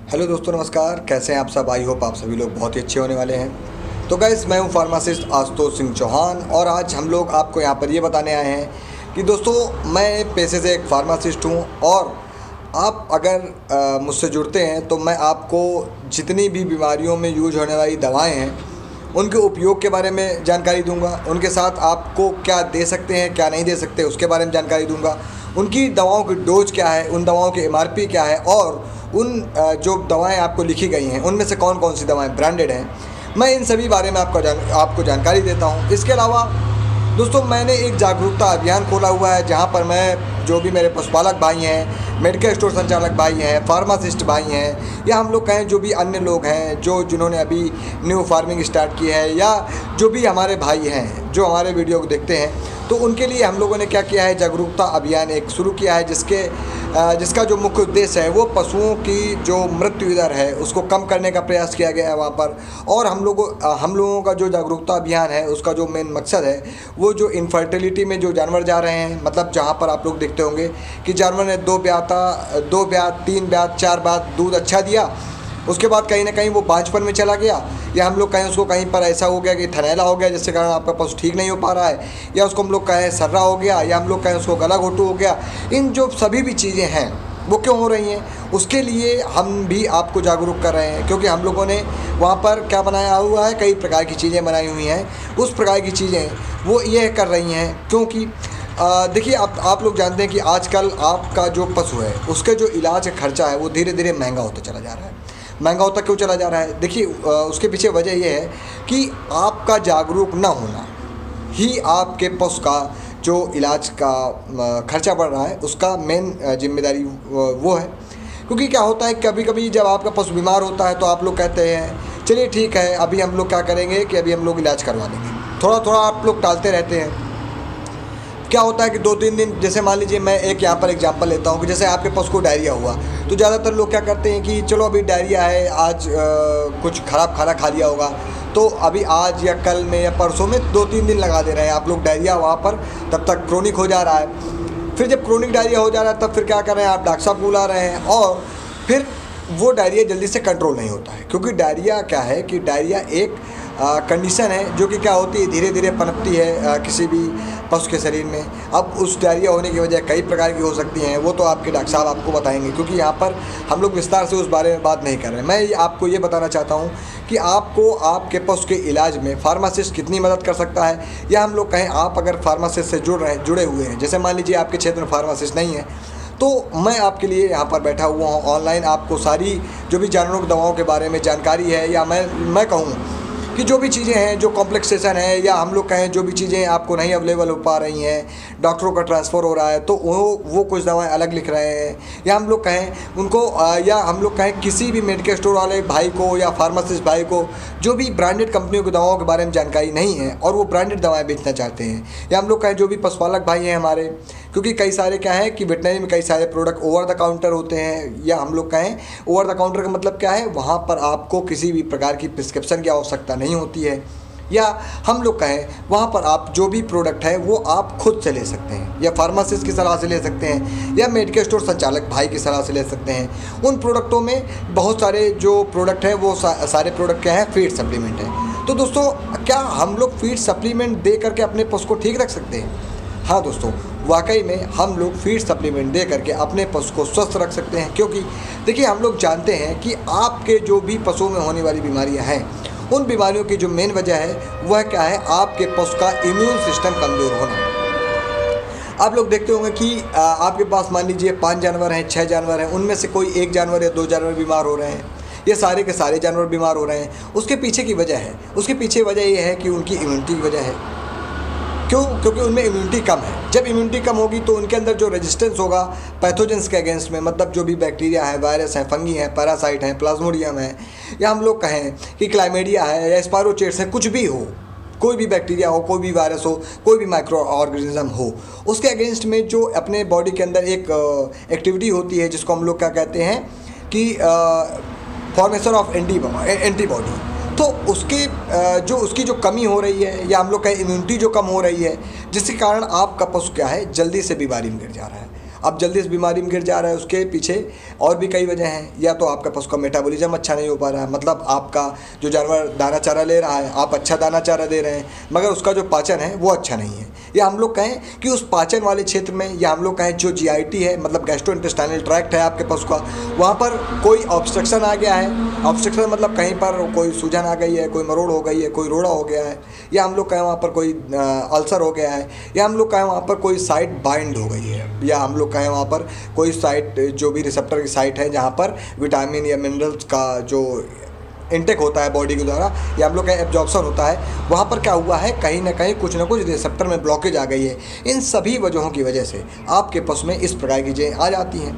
Hello दोस्तों, नमस्कार। कैसे हैं आप सब? आई होप आप सभी लोग बहुत ही अच्छे होने वाले हैं। तो गाइस, मैं हूं फार्मासिस्ट आशुतोष सिंह चौहान और आज हम लोग आपको यहां पर ये बताने आए हैं कि दोस्तों, मैं पेशे से एक फार्मासिस्ट हूं और आप अगर मुझसे जुड़ते हैं तो मैं आपको जितनी भी बीमारियों में यूज होने वाली दवाएं हैं उनके उपयोग के बारे में जानकारी दूंगा। उनके साथ आपको क्या दे सकते हैं, क्या नहीं दे सकते, उसके बारे में जानकारी दूंगा। उनकी दवाओं की डोज क्या है, उन दवाओं की एमआरपी क्या है और उन जो दवाएं आपको लिखी गई हैं उनमें से कौन कौन सी दवाएं ब्रांडेड हैं, मैं इन सभी बारे में आपको जानकारी देता हूं। इसके अलावा दोस्तों, मैंने एक जागरूकता अभियान खोला हुआ है जहां पर मैं जो भी मेरे पशुपालक भाई हैं, मेडिकल स्टोर संचालक भाई हैं, फार्मासिस्ट भाई हैं, या हम लोग कहें जो भी अन्य लोग हैं जिन्होंने अभी न्यू फार्मिंग स्टार्ट की है, या जो भी हमारे भाई हैं जो हमारे वीडियो को देखते हैं, तो उनके लिए हम लोगों ने क्या किया है, जागरूकता अभियान एक शुरू किया है जिसका जो मुख्य उद्देश्य है वो पशुओं की जो मृत्यु दर है उसको कम करने का प्रयास किया गया है वहाँ पर। और हम लोगों का जो जागरूकता अभियान है उसका जो मेन मकसद है वो जो इनफर्टिलिटी में जो जानवर जा रहे हैं, मतलब जहाँ पर आप लोग देखते होंगे कि जानवर ने 2 ब्यात 3 ब्यात 4 ब्यात दूध अच्छा दिया, उसके बाद कहीं ना कहीं वो बांझपन में चला गया, या हम लोग कहें उसको कहीं पर ऐसा हो गया कि थनैला हो गया जिसके कारण आपका पशु ठीक नहीं हो पा रहा है, या उसको हम लोग कहें सर्रा हो गया, या हम लोग कहें उसको गला घोटू हो गया। इन जो सभी भी चीज़ें हैं वो क्यों हो रही हैं, उसके लिए हम भी आपको जागरूक कर रहे हैं, क्योंकि हम लोगों ने वहाँ पर क्या बनाया हुआ है, कई प्रकार की चीज़ें बनाई हुई हैं। उस प्रकार की चीज़ें वो ये कर रही हैं क्योंकि देखिए, आप लोग जानते हैं कि आजकल आपका जो पशु है उसके जो इलाज का खर्चा है वो धीरे धीरे महंगा होता चला जा रहा है। महंगा होता क्यों चला जा रहा है? देखिए, उसके पीछे वजह यह है कि आपका जागरूक ना होना ही आपके पशु का जो इलाज का खर्चा बढ़ रहा है उसका मेन जिम्मेदारी वो है। क्योंकि क्या होता है, कभी कभी जब आपका पशु बीमार होता है तो आप लोग कहते हैं चलिए ठीक है, अभी हम लोग क्या करेंगे कि अभी हम लोग इलाज करवा लेंगे। थोड़ा थोड़ा आप लोग टालते रहते हैं। क्या होता है कि 2-3 दिन, जैसे मान लीजिए मैं एक यहाँ पर एग्जांपल लेता हूँ कि जैसे आपके पशु को डायरिया हुआ, तो ज़्यादातर लोग क्या करते हैं कि चलो अभी डायरिया है, आज कुछ ख़राब खाना खा लिया होगा तो अभी आज या कल में या परसों में 2-3 दिन लगा दे रहे हैं आप लोग डायरिया वहाँ पर, तब तक क्रोनिक हो जा रहा है। फिर जब क्रोनिक डायरिया हो जा रहा है तब फिर क्या कर रहे हैं, आप डॉक्टर साहब बुला रहे हैं और फिर वो डायरिया जल्दी से कंट्रोल नहीं होता है। क्योंकि डायरिया क्या है कि डायरिया एक कंडीशन है जो कि क्या होती है, धीरे धीरे पनपती है किसी भी पशु के शरीर में। अब उस डायरिया होने की वजह कई प्रकार की हो सकती हैं, वो तो आपके डॉक्टर साहब आपको बताएंगे, क्योंकि यहाँ पर हम लोग विस्तार से उस बारे में बात नहीं कर रहे हैं। मैं आपको ये बताना चाहता हूँ कि आपको आपके पशु के इलाज में फार्मासिस्ट कितनी मदद कर सकता है, या हम लोग कहें आप अगर फार्मासिस्ट से जुड़े हुए हैं, जैसे मान लीजिए आपके क्षेत्र में फार्मासिस्ट नहीं है, तो मैं आपके लिए यहाँ पर बैठा हुआ हूँ ऑनलाइन। आपको सारी जो भी जानवरों की दवाओं के बारे में जानकारी है, या मैं कहूँ कि जो भी चीज़ें हैं, जो कॉम्प्लेक्सेशन है, या हम लोग कहें जो भी चीज़ें आपको नहीं अवेलेबल हो पा रही हैं, डॉक्टरों का ट्रांसफ़र हो रहा है तो वो कुछ दवाएं अलग लिख रहे हैं, या हम लोग कहें उनको या हम लोग कहें किसी भी मेडिकल स्टोर वाले भाई को या फार्मासिस्ट भाई को जो भी ब्रांडेड कंपनियों की दवाओं के बारे में जानकारी नहीं है और वो ब्रांडेड दवाएँ बेचना चाहते हैं, या हम लोग कहें जो भी पशुपालक भाई हैं हमारे, क्योंकि कई सारे क्या है कि वेटनरी में कई सारे प्रोडक्ट ओवर द काउंटर होते हैं, या हम लोग कहें ओवर द काउंटर का मतलब क्या है, वहाँ पर आपको किसी भी प्रकार की प्रिस्क्रिप्शन की आवश्यकता नहीं होती है, या हम लोग कहें वहाँ पर आप जो भी प्रोडक्ट है वो आप खुद से ले सकते हैं, या फार्मासिस्ट की सलाह से ले सकते हैं, या मेडिकल स्टोर संचालक भाई की सलाह से ले सकते हैं। उन प्रोडक्टों में बहुत सारे जो प्रोडक्ट हैं वो सारे प्रोडक्ट क्या है, फीड सप्लीमेंट है। तो दोस्तों, क्या हम लोग फीड सप्लीमेंट दे करके अपने पशु को ठीक रख सकते हैं? हाँ दोस्तों, वाकई में हम लोग फीड सप्लीमेंट दे करके अपने पशु को स्वस्थ रख सकते हैं। क्योंकि देखिए, हम लोग जानते हैं कि आपके जो भी पशुओं में होने वाली बीमारियां हैं, उन बीमारियों की जो मेन वजह है वह क्या है, आपके पशु का इम्यून सिस्टम कमज़ोर होना। आप लोग देखते होंगे कि आपके पास मान लीजिए 5 जानवर हैं, 6 जानवर हैं, उनमें से कोई 1 जानवर या 2 जानवर बीमार हो रहे हैं, ये सारे के सारे जानवर बीमार हो रहे हैं। उसके पीछे की वजह है, उसके पीछे वजह ये है कि उनकी इम्यूनिटी की वजह है। क्यों? क्योंकि उनमें इम्यूनिटी कम है। जब इम्यूनिटी कम होगी तो उनके अंदर जो रेजिस्टेंस होगा पैथोजेंस के अगेंस्ट में, मतलब जो भी बैक्टीरिया है, वायरस हैं, फंगी हैं, पैरासाइट हैं, प्लाज्मोडियम है, या हम लोग कहें कि क्लाइमेडिया है या स्पायरोचेट्स है, कुछ भी हो, कोई भी बैक्टीरिया हो, कोई भी वायरस हो, कोई भी माइक्रो ऑर्गेनिज्म हो, उसके अगेंस्ट में जो अपने बॉडी के अंदर एक एक्टिविटी होती है जिसको हम लोग क्या कहते हैं कि फॉर्मेशन ऑफ एंटीबॉडी, तो उसकी जो कमी हो रही है, या हम लोग कहें इम्यूनिटी जो कम हो रही है, जिसके कारण आपका पशु क्या है, जल्दी से बीमारी में गिर जा रहा है। अब जल्दी इस बीमारी में गिर जा रहा है, उसके पीछे और भी कई वजह हैं। या तो आपका पशु का मेटाबॉलिज्म अच्छा नहीं हो पा रहा है, मतलब आपका जो जानवर दाना चारा ले रहा है, आप अच्छा दाना चारा दे रहे हैं मगर उसका जो पाचन है वो अच्छा नहीं है। या हम लोग कहें कि उस पाचन वाले क्षेत्र में, या हम लोग कहें जो GIT है, मतलब गैस्ट्रोइंटेस्टाइनल ट्रैक्ट है आपके पशु का, वहाँ पर कोई ऑब्स्ट्रक्शन आ गया है। ऑब्स्ट्रक्शन मतलब कहीं पर कोई सूजन आ गई है, कोई मरोड़ हो गई है, कोई रोड़ा हो गया है, या हम लोग कहें वहाँ पर कोई अल्सर हो गया है, या हम लोग कहें वहाँ पर कोई साइट बाइंड हो गई है, या हम लोग कहें वहाँ पर कोई साइट जो भी रिसेप्टर की साइट है जहाँ पर विटामिन या मिनरल्स का जो इनटेक होता है बॉडी के द्वारा, या हम लोग का एब्जॉर्प्शन होता है, वहाँ पर क्या हुआ है, कहीं ना कुछ रिसेप्टर में ब्लॉकेज आ गई है। इन सभी वजहों की वजह से आपके पशु में इस प्रकार की चीज़ें आ जाती हैं।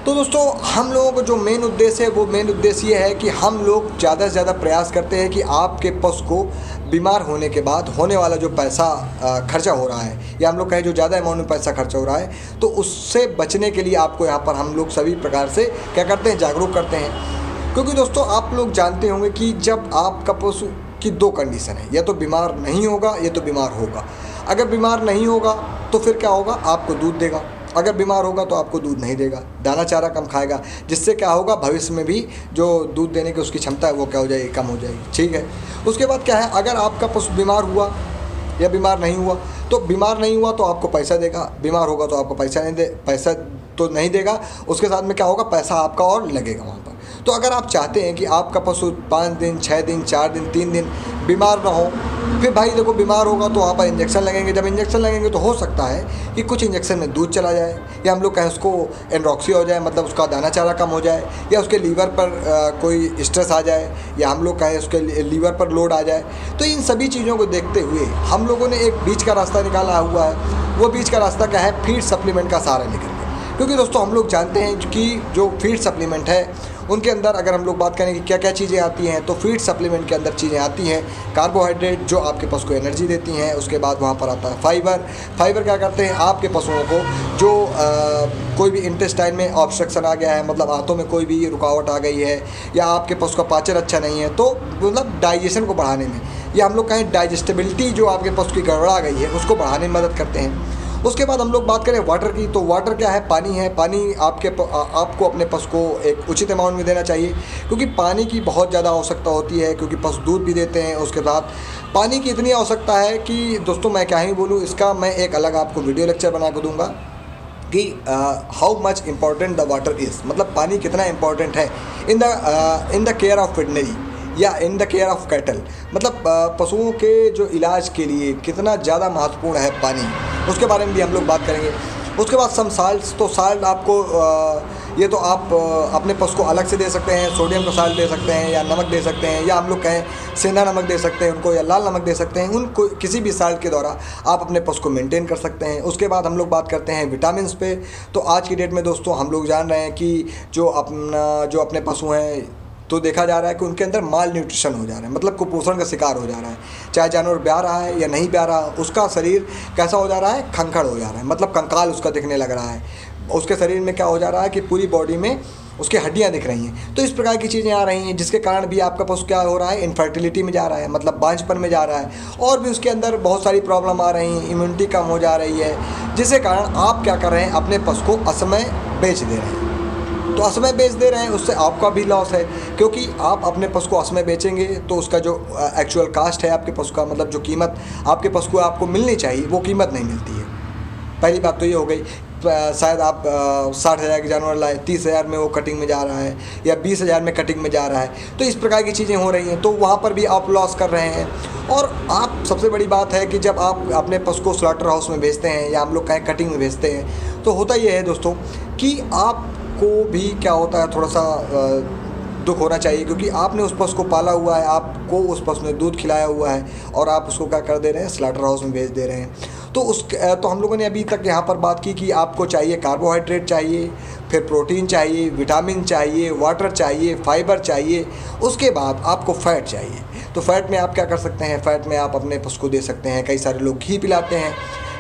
तो दोस्तों, हम लोगों का जो मेन उद्देश्य है, वो मेन उद्देश्य ये है कि हम लोग ज़्यादा से ज़्यादा प्रयास करते हैं कि आपके पशु को बीमार होने के बाद होने वाला जो पैसा खर्चा हो रहा है, या हम लोग कहें जो ज़्यादा अमाउंट में पैसा खर्चा हो रहा है, तो उससे बचने के लिए आपको यहाँ पर हम लोग सभी प्रकार से क्या करते हैं, जागरूक करते हैं। क्योंकि दोस्तों, आप लोग जानते होंगे कि जब आपका पशु की दो कंडीशन है, या तो बीमार नहीं होगा या तो बीमार होगा। अगर बीमार नहीं होगा तो फिर क्या होगा, आपको दूध देगा। अगर बीमार होगा तो आपको दूध नहीं देगा, दाना चारा कम खाएगा, जिससे क्या होगा, भविष्य में भी जो दूध देने की उसकी क्षमता है वो क्या हो जाएगी, कम हो जाएगी। ठीक है। उसके बाद क्या है, अगर आपका पशु बीमार हुआ या बीमार नहीं हुआ, तो बीमार नहीं हुआ तो आपको पैसा देगा, बीमार होगा तो आपको पैसा तो नहीं देगा, उसके साथ में क्या होगा, पैसा आपका और लगेगा वहाँ पर। तो अगर आप चाहते हैं कि आपका पशु 5 दिन, 6 दिन, 4 दिन, 3 दिन बीमार ना हो, फिर भाई देखो, बीमार होगा तो वहाँ पर इंजेक्शन लगेंगे। जब इंजेक्शन लगेंगे तो हो सकता है कि कुछ इंजेक्शन में दूध चला जाए, या हम लोग कहें उसको एनॉक्सिया हो जाए, मतलब उसका दाना चारा कम हो जाए, या उसके लीवर पर कोई स्ट्रेस आ जाए, या हम लोग कहें उसके लीवर पर लोड आ जाए। तो इन सभी चीज़ों को देखते हुए हम लोगों ने एक बीच का रास्ता निकाला हुआ है। वो बीच का रास्ता क्या है, फीड सप्लीमेंट का सहारा लेकर के। क्योंकि दोस्तों, हम लोग जानते हैं कि जो फीड सप्लीमेंट है उनके अंदर अगर हम लोग बात करें कि क्या क्या चीज़ें आती हैं, तो फीड सप्लीमेंट के अंदर चीज़ें आती हैं कार्बोहाइड्रेट, जो आपके पशु को एनर्जी देती हैं। उसके बाद वहाँ पर आता है फाइबर क्या करते हैं, आपके पशुओं को जो कोई भी इंटेस्टाइन में ऑब्स्ट्रक्शन आ गया है, मतलब आंतों में कोई भी रुकावट आ गई है, या आपके पशु का पाचन अच्छा नहीं है, तो मतलब डाइजेशन को बढ़ाने में, या हम लोग कहें डाइजेस्टिबिलिटी जो आपके पशु की गड़बड़ा गई है उसको बढ़ाने में मदद करते हैं। उसके बाद हम लोग बात करें वाटर की, तो वाटर क्या है, पानी है। पानी आपको अपने पशु को एक उचित अमाउंट में देना चाहिए, क्योंकि पानी की बहुत ज़्यादा आवश्यकता होती है, क्योंकि पशु दूध भी देते हैं। उसके बाद पानी की इतनी आवश्यकता है कि दोस्तों मैं क्या ही बोलूँ, इसका मैं एक अलग आपको वीडियो लेक्चर बना के दूंगा कि how much important the water is, मतलब पानी कितना इम्पॉर्टेंट है in the care of veterinary या in the care of cattle, मतलब पशुओं के जो इलाज के लिए कितना ज़्यादा महत्वपूर्ण है पानी, उसके बारे में भी हम लोग बात करेंगे। उसके बाद सम साल्ट्स, तो साल्ट आपको ये तो आप अपने पशु को अलग से दे सकते हैं, सोडियम का साल्ट दे सकते हैं, या नमक दे सकते हैं, या हम लोग कहें सेंधा नमक दे सकते हैं उनको, या लाल नमक दे सकते हैं उनको। किसी भी साल्ट के द्वारा आप अपने पशु को मेंटेन कर सकते हैं। उसके बाद हम लोग बात करते हैं विटामिन्स पे। तो आज की डेट में दोस्तों हम लोग जान रहे हैं कि जो अपने पशु हैं, तो देखा जा रहा है कि उनके अंदर माल न्यूट्रिशन हो जा रहा है, मतलब कुपोषण का शिकार हो जा रहा है। चाहे जानवर ब्याह रहा है या नहीं ब्याह रहा, उसका शरीर कैसा हो जा रहा है, खंखड़ हो जा रहा है, मतलब कंकाल उसका दिखने लग रहा है। उसके शरीर में क्या हो जा रहा है कि पूरी बॉडी में उसकी हड्डियां दिख रही हैं। तो इस प्रकार की चीज़ें आ रही हैं, जिसके कारण भी आपका पशु क्या हो रहा है, इनफर्टिलिटी में जा रहा है, मतलब बांझपन में जा रहा है, और भी उसके अंदर बहुत सारी प्रॉब्लम आ रही हैं, इम्यूनिटी कम हो जा रही है, जिसके कारण आप क्या कर रहे हैं, अपने पशु को असमय बेच दे रहे हैं। तो असमय बेच दे रहे हैं, उससे आपका भी लॉस है, क्योंकि आप अपने पशु को असमय बेचेंगे तो उसका जो एक्चुअल कास्ट है आपके पशु का, मतलब जो कीमत आपके पशु को आपको मिलनी चाहिए, वो कीमत नहीं मिलती है। पहली बात तो ये हो गई। शायद आप 60,000 के जानवर लाए, 30,000 में वो कटिंग में जा रहा है, या 20,000 में कटिंग में जा रहा है। तो इस प्रकार की चीज़ें हो रही हैं, तो वहाँ पर भी आप लॉस कर रहे हैं। और आप सबसे बड़ी बात है कि जब आप अपने पशु को स्लॉटर हाउस में भेजते हैं, या हम लोग कहें कटिंग में भेजते हैं, तो होता ये है दोस्तों कि आपको भी क्या होता है, थोड़ा सा दुख होना चाहिए, क्योंकि आपने उस पशु को पाला हुआ है, आपको उस पशु ने दूध खिलाया हुआ है, और आप उसको क्या कर दे रहे हैं, स्लॉटर हाउस में भेज दे रहे हैं। तो हम लोगों ने अभी तक यहाँ पर बात की कि आपको चाहिए कार्बोहाइड्रेट चाहिए, फिर प्रोटीन चाहिए, विटामिन चाहिए, वाटर चाहिए, फाइबर चाहिए, उसके बाद आपको फ़ैट चाहिए। तो फ़ैट में आप क्या कर सकते हैं, फ़ैट में आप अपने पशु को दे सकते हैं। कई सारे लोग घी पिलाते हैं,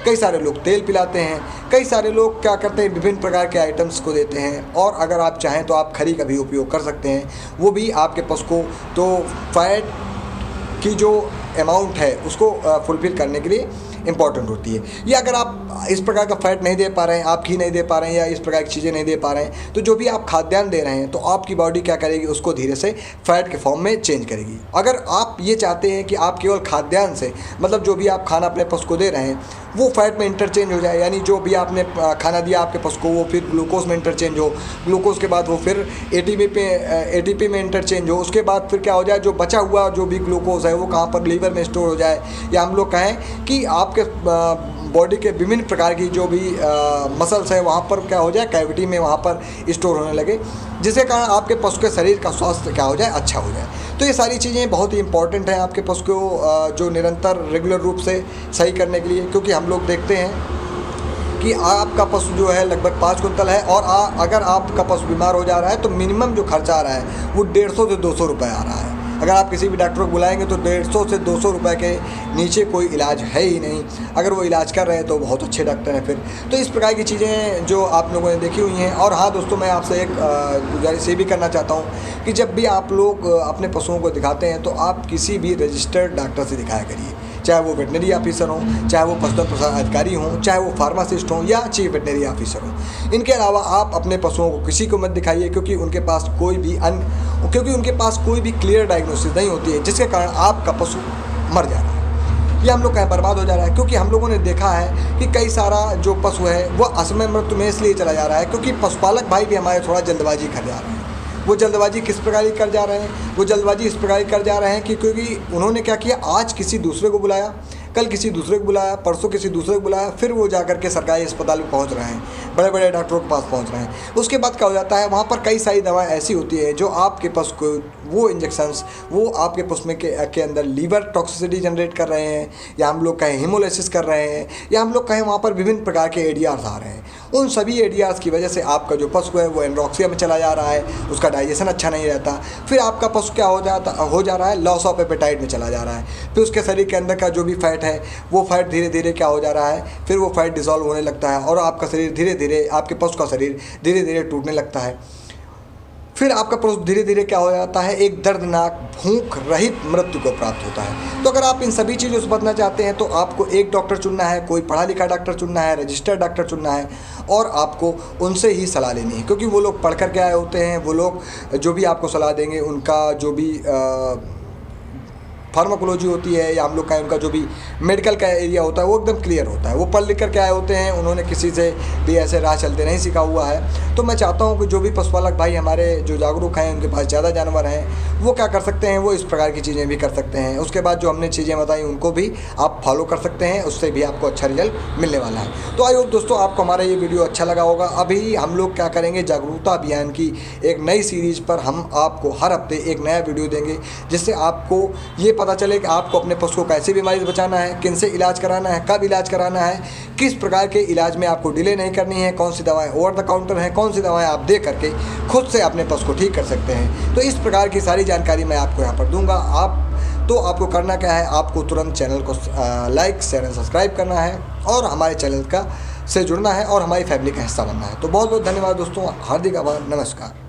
कई सारे लोग तेल पिलाते हैं, कई सारे लोग क्या करते हैं, विभिन्न प्रकार के आइटम्स को देते हैं। और अगर आप चाहें तो आप खरी का भी उपयोग कर सकते हैं, वो भी आपके पशु को तो फैट की जो अमाउंट है उसको फुलफिल करने के लिए इंपॉर्टेंट होती है। या अगर आप इस प्रकार का फैट नहीं दे पा रहे हैं, आप घी नहीं दे पा रहे हैं या इस प्रकार की चीज़ें नहीं दे पा रहे हैं, तो जो भी आप खाद्यान्न दे रहे हैं तो आपकी बॉडी क्या करेगी, उसको धीरे से फैट के फॉर्म में चेंज करेगी। अगर आप ये चाहते हैं कि आप केवल खाद्यान्न से, मतलब जो भी आप खाना अपने पशु को दे रहे हैं वो फैट में इंटरचेंज हो जाए, यानी जो भी आपने खाना दिया आपके पशु को वो फिर ग्लूकोज में इंटरचेंज हो, ग्लूकोज के बाद वो फिर एटीपी में इंटरचेंज हो, उसके बाद फिर क्या हो जाए, जो बचा हुआ जो भी ग्लूकोज है वो कहाँ पर लीवर में स्टोर हो जाए, या हम लोग कहें कि आपके बॉडी के विभिन्न प्रकार की जो भी मसल्स है वहाँ पर क्या हो जाए, कैविटी में वहाँ पर स्टोर होने लगे, जिसके कारण आपके पशु के शरीर का स्वास्थ्य क्या हो जाए, अच्छा हो जाए। तो ये सारी चीज़ें बहुत ही इंपॉर्टेंट हैं आपके पशु को जो निरंतर रेगुलर रूप से सही करने के लिए, क्योंकि हम लोग देखते हैं कि आपका पशु जो है लगभग 5 कुंतल है और अगर आपका पशु बीमार हो जा रहा है तो मिनिमम जो खर्चा आ रहा है वो 150 से 200 रुपये आ रहा है। अगर आप किसी भी डॉक्टर को बुलाएंगे तो 150 से 200 रुपये के नीचे कोई इलाज है ही नहीं। अगर वो इलाज कर रहे हैं तो बहुत अच्छे डॉक्टर हैं फिर। तो इस प्रकार की चीज़ें जो आप लोगों ने देखी हुई हैं। और हाँ दोस्तों, मैं आपसे एक गुजारिश ये भी करना चाहता हूँ कि जब भी आप लोग अपने पशुओं को दिखाते हैं तो आप किसी भी रजिस्टर्ड डॉक्टर से दिखाया करिए, चाहे वो वेटनरी ऑफिसर हों, चाहे वो पशुधन प्रसार अधिकारी हों, चाहे वो फार्मासिस्ट हों या चीफ वेटनरी ऑफिसर हों। इनके अलावा आप अपने पशुओं को किसी को मत दिखाइए, क्योंकि उनके पास कोई भी क्लियर डायग्नोसिस नहीं होती है, जिसके कारण आपका पशु मर जा रहा है या हम लोग कहें बर्बाद हो जा रहा है। क्योंकि हम लोगों ने देखा है कि कई सारा जो पशु है वो असमय मृत्यु में इसलिए चला जा रहा है क्योंकि पशुपालक भाई भी हमारे थोड़ा जल्दबाजी कर जा रहे हैं। वो जल्दबाजी किस प्रकार की कर जा रहे हैं, वो जल्दबाजी इस प्रकार की कर जा रहे हैं कि क्योंकि उन्होंने क्या किया, आज किसी दूसरे को बुलाया, कल किसी दूसरे को बुलाया, परसों किसी दूसरे को बुलाया, फिर वो जाकर के सरकारी अस्पताल में पहुंच रहे हैं, बड़े बड़े डॉक्टरों के पास पहुंच रहे हैं। उसके बाद क्या हो जाता है, वहाँ पर कई सारी दवाएं ऐसी होती है जो आपके पशु को, वो इंजेक्शंस वो आपके पशु में के अंदर लीवर टॉक्सिसिटी जनरेट कर रहे हैं, या हम लोग कहें हीमोलाइसिस कर रहे हैं, या हम लोग कहें वहाँ पर विभिन्न प्रकार के एडीआर्स आ रहे हैं। उन सभी एडीआर्स की वजह से आपका जो पशु है वो एनोरेक्सिया में चला जा रहा है, उसका डाइजेशन अच्छा नहीं रहता। फिर आपका पशु क्या हो जा रहा है, लॉस ऑफ एपेटाइट में चला जा रहा है। फिर उसके शरीर के अंदर का जो भी फैट है वो फैट धीरे धीरे क्या हो जा रहा है, फिर वो फैट डिसॉल्व होने लगता है और आपका शरीर धीरे धीरे, आपके पशु का शरीर धीरे धीरे टूटने लगता है। फिर आपका पशु धीरे धीरे क्या हो जाता है, एक दर्दनाक भूख रहित मृत्यु को प्राप्त होता है। तो अगर आप इन सभी चीज़ों से बचना चाहते हैं तो आपको एक डॉक्टर चुनना है, कोई पढ़ा लिखा डॉक्टर चुनना है, रजिस्टर्ड डॉक्टर चुनना है, और आपको उनसे ही सलाह लेनी है, क्योंकि वो लोग पढ़ कर के आए होते हैं। वो लोग जो भी आपको सलाह देंगे, उनका जो भी फार्माकोलॉजी होती है या हम लोग का उनका जो भी मेडिकल का एरिया होता है वो एकदम क्लियर होता है। वो पढ़ लिख कर के आए होते हैं, उन्होंने किसी से भी ऐसे राह चलते नहीं सीखा हुआ है। तो मैं चाहता हूँ कि जो भी पशुपालक भाई हमारे जो जागरूक हैं, उनके पास ज़्यादा जानवर हैं, वो क्या कर सकते हैं, वो इस प्रकार की चीज़ें भी कर सकते हैं। उसके बाद जो हमने चीज़ें बताई उनको भी आप फॉलो कर सकते हैं, उससे भी आपको अच्छा रिजल्ट मिलने वाला है। तो आई होप दोस्तों आपको हमारा ये वीडियो अच्छा लगा होगा। अभी हम लोग क्या करेंगे, जागरूकता अभियान की एक नई सीरीज़ पर हम आपको हर हफ्ते एक नया वीडियो देंगे, जिससे आपको ये पता चले कि आपको अपने पशु को कैसे बीमारी से बचाना है, किन से इलाज कराना है, कब इलाज कराना है, किस प्रकार के इलाज में आपको डिले नहीं करनी है, कौन सी दवाएं ओवर द काउंटर हैं, कौन सी दवाएं आप दे करके खुद से अपने पशु को ठीक कर सकते हैं। तो इस प्रकार की सारी जानकारी मैं आपको यहाँ पर दूंगा। आपको करना क्या है, आपको तुरंत चैनल को लाइक शेयर सब्सक्राइब करना है और हमारे चैनल से जुड़ना है और हमारी फैमिली का हिस्सा बनना है। तो बहुत बहुत धन्यवाद दोस्तों, हार्दिक आभार, नमस्कार।